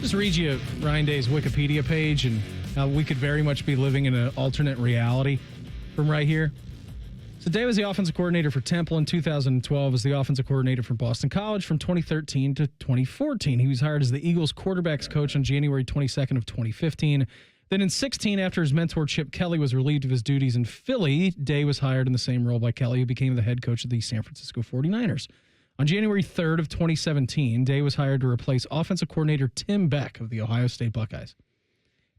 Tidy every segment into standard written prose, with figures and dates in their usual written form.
Just read you Ryan Day's Wikipedia page and how we could very much be living in an alternate reality from right here. So Day was the offensive coordinator for Temple in 2012, as the offensive coordinator for Boston College from 2013 to 2014. He was hired as the Eagles quarterbacks coach on January 22nd of 2015. Then in 16, after his mentor Chip Kelly was relieved of his duties in Philly, Day was hired in the same role by Kelly, who became the head coach of the San Francisco 49ers. On January 3rd of 2017, Day was hired to replace offensive coordinator Tim Beck of the Ohio State Buckeyes.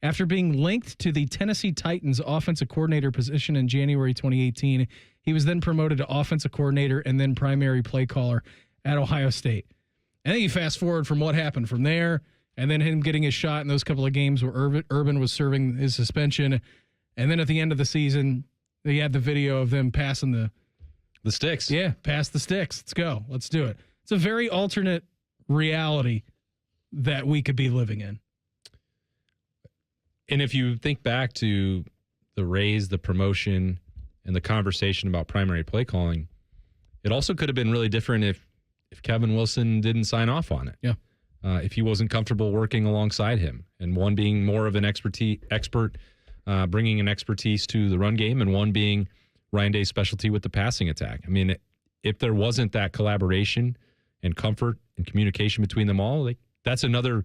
After being linked to the Tennessee Titans offensive coordinator position in January 2018, he was then promoted to offensive coordinator and then primary play caller at Ohio State. And then you fast forward from what happened from there, and then him getting his shot in those couple of games where Urban was serving his suspension. And then at the end of the season, they had the video of them passing the sticks. Yeah, pass the sticks. Let's go. Let's do it. It's a very alternate reality that we could be living in. And if you think back to the raise, the promotion, and the conversation about primary play calling, it also could have been really different if Kevin Wilson didn't sign off on it. Yeah. If he wasn't comfortable working alongside him, and one being more of an expert, bringing an expertise to the run game, and one being Ryan Day's specialty with the passing attack. I mean, if there wasn't that collaboration and comfort and communication between them all, that's another,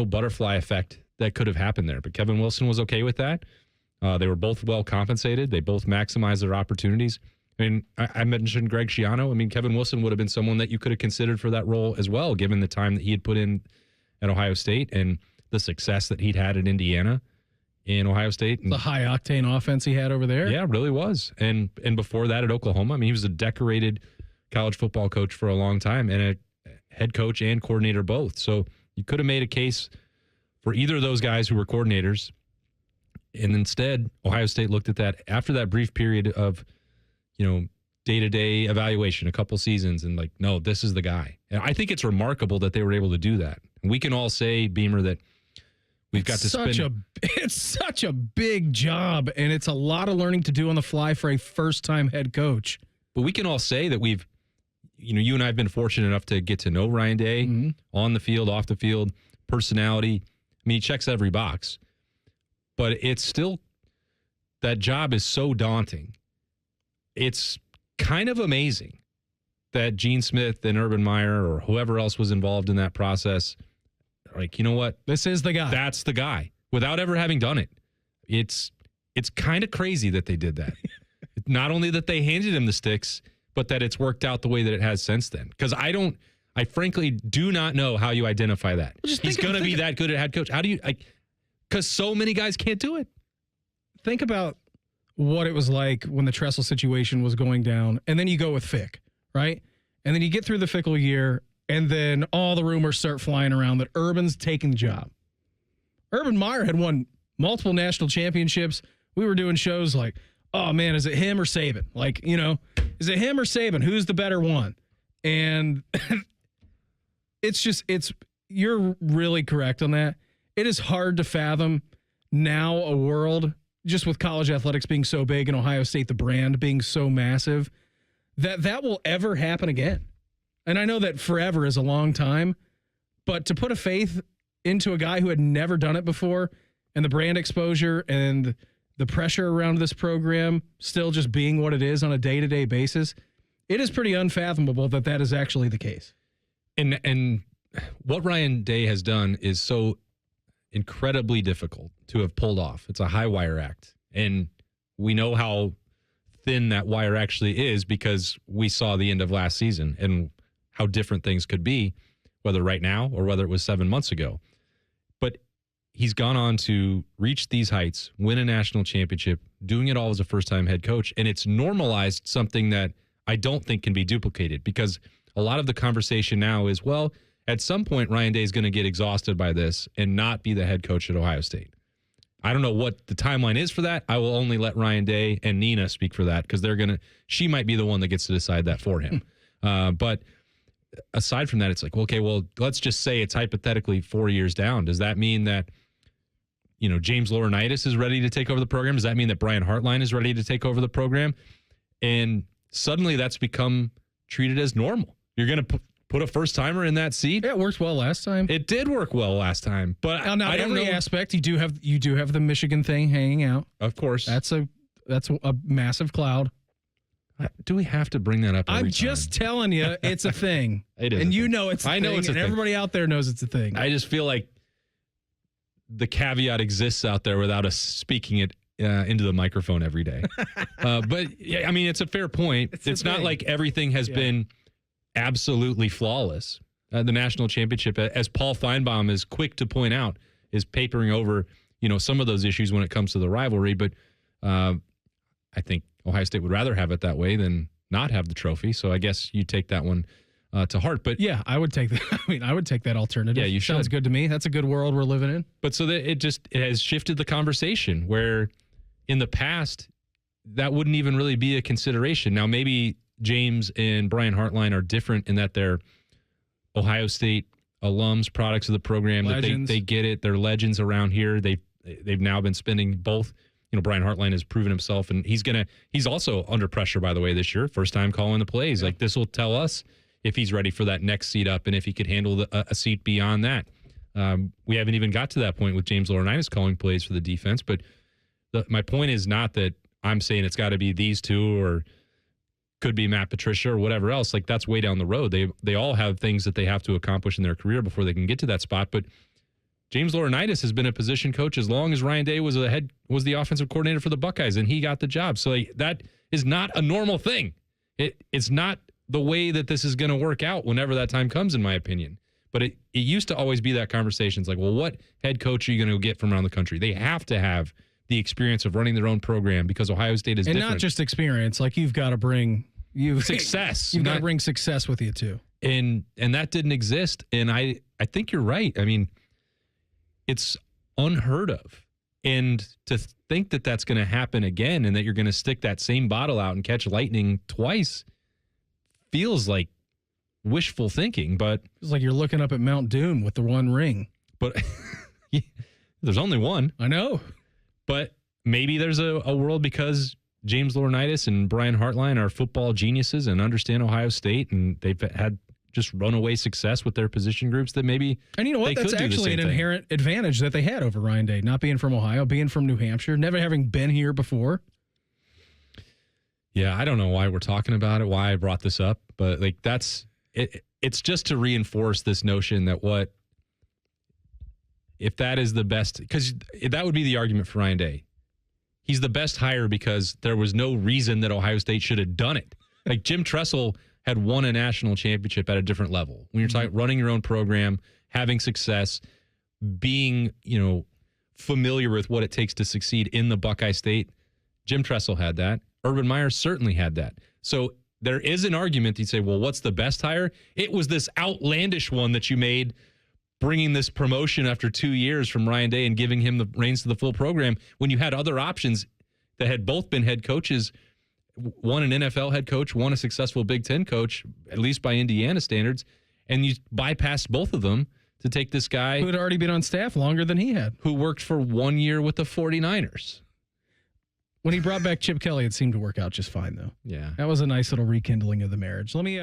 butterfly effect that could have happened there. But Kevin Wilson was okay with that. They were both well compensated. They both maximized their opportunities. I mean, I mentioned Greg Schiano. I mean, Kevin Wilson would have been someone that you could have considered for that role as well, given the time that he had put in at Ohio State and the success that he'd had at Indiana in Ohio State. And the high-octane offense he had over there. Yeah, really was. And before that at Oklahoma, I mean, he was a decorated college football coach for a long time and a head coach and coordinator both. So you could have made a case for either of those guys who were coordinators. And instead, Ohio State looked at that after that brief period of, day-to-day evaluation, a couple seasons, and no, this is the guy. And I think it's remarkable that they were able to do that. And we can all say, Beamer, that we've got to spend. It's such a big job, and it's a lot of learning to do on the fly for a first-time head coach. But we can all say that we've, you and I have been fortunate enough to get to know Ryan Day on the field, off the field, personality. I mean, he checks every box. But it's still, that job is so daunting. It's kind of amazing that Gene Smith and Urban Meyer or whoever else was involved in that process, you know what? This is the guy. That's the guy, without ever having done it. It's kind of crazy that they did that. Not only that they handed him the sticks, but that it's worked out the way that it has since then. Because I frankly do not know how you identify that. He's going to be that good at head coach. How do you, because so many guys can't do it. Think about what it was like when the Tressel situation was going down, and then you go with Fick, right? And then you get through the Fickle year, and then all the rumors start flying around that Urban's taking the job. Urban Meyer had won multiple national championships. We were doing shows like, oh, man, is it him or Saban? Is it him or Saban? Who's the better one? And you're really correct on that. It is hard to fathom now a world, just with college athletics being so big and Ohio State, the brand being so massive, that will ever happen again. And I know that forever is a long time, but to put a faith into a guy who had never done it before, and the brand exposure and the pressure around this program still just being what it is on a day-to-day basis, it is pretty unfathomable that is actually the case. And what Ryan Day has done is so incredibly difficult to have pulled off. It's a high wire act. And we know how thin that wire actually is because we saw the end of last season and how different things could be, whether right now or whether it was 7 months ago. But he's gone on to reach these heights, win a national championship, doing it all as a first-time head coach. And it's normalized something that I don't think can be duplicated, because a lot of the conversation now is, well, at some point, Ryan Day is going to get exhausted by this and not be the head coach at Ohio State. I don't know what the timeline is for that. I will only let Ryan Day and Nina speak for that, because she might be the one that gets to decide that for him. But aside from that, it's okay, well, let's just say it's hypothetically 4 years down. Does that mean that, James Laurinaitis is ready to take over the program? Does that mean that Brian Hartline is ready to take over the program? And suddenly that's become treated as normal. You're going to put a first-timer in that seat. Yeah, it worked well last time. It did work well last time, but Now, I don't every know. aspect, you do have the Michigan thing hanging out. Of course. That's a massive cloud. Do we have to bring that up every I'm time? just telling you, it's a thing. It is and a you thing. know it's a I thing, know it's a and thing. everybody out there knows it's a thing. I just feel like the caveat exists out there without us speaking it into the microphone every day. But yeah, I mean, it's a fair point. It's not like everything has been absolutely flawless. The national championship, as Paul Feinbaum is quick to point out, is papering over, some of those issues when it comes to the rivalry. But I think Ohio State would rather have it that way than not have the trophy. So I guess you take that one to heart. But yeah, I would take that. I mean, I would take that alternative. Yeah, you Sounds should. good to me. That's a good world we're living in. But so that it has shifted the conversation where in the past that wouldn't even really be a consideration. Now maybe James and Brian Hartline are different in that they're Ohio State alums, products of the program, Legends. that they get it. They're legends around here. They've now been spending both. Brian Hartline has proven himself, and he's also under pressure, by the way, this year. First time calling the plays. Yeah. Like, this will tell us if he's ready for that next seat up and if he could handle a seat beyond that. We haven't even got to that point with James Laurinaitis calling plays for the defense, but my point is not that I'm saying it's got to be these two or could be Matt Patricia or whatever else. Like, that's way down the road. They all have things that they have to accomplish in their career before they can get to that spot, but James Laurinaitis has been a position coach as long as Ryan Day was the offensive coordinator for the Buckeyes, and he got the job. So that is not a normal thing. It's not the way that this is going to work out whenever that time comes, in my opinion. But it used to always be that conversation. It's like, well, what head coach are you going to get from around the country? They have to have the experience of running their own program because Ohio State is different. And not just experience. Like, you've got to bring success. You've got to bring success with you too. And that didn't exist. And I think you're right. I mean, it's unheard of. And to think that that's going to happen again and that you're going to stick that same bottle out and catch lightning twice feels like wishful thinking. But It's like you're looking up at Mount Doom with the one ring. But there's only one. I know. But maybe there's a world because James Laurinaitis and Brian Hartline are football geniuses and understand Ohio State, and they've had just runaway success with their position groups that maybe. And you know what? That's actually an inherent advantage that they had over Ryan Day, not being from Ohio, being from New Hampshire, never having been here before. Yeah, I don't know why we're talking about it, why I brought this up, but like that's it. It's just to reinforce this notion that if that is the best, because that would be the argument for Ryan Day. He's the best hire because there was no reason that Ohio State should have done it. Like, Jim Tressel had won a national championship at a different level. When you're talking running your own program, having success, being, familiar with what it takes to succeed in the Buckeye State, Jim Tressel had that. Urban Meyer certainly had that. So there is an argument you'd say, well, what's the best hire? It was this outlandish one that you made, bringing this promotion after 2 years from Ryan Day and giving him the reins to the full program when you had other options that had both been head coaches, one an NFL head coach, one a successful Big Ten coach, at least by Indiana standards, and you bypassed both of them to take this guy who had already been on staff longer than he had, who worked for 1 year with the 49ers. When he brought back Chip Kelly, it seemed to work out just fine, though. Yeah. That was a nice little rekindling of the marriage. Let me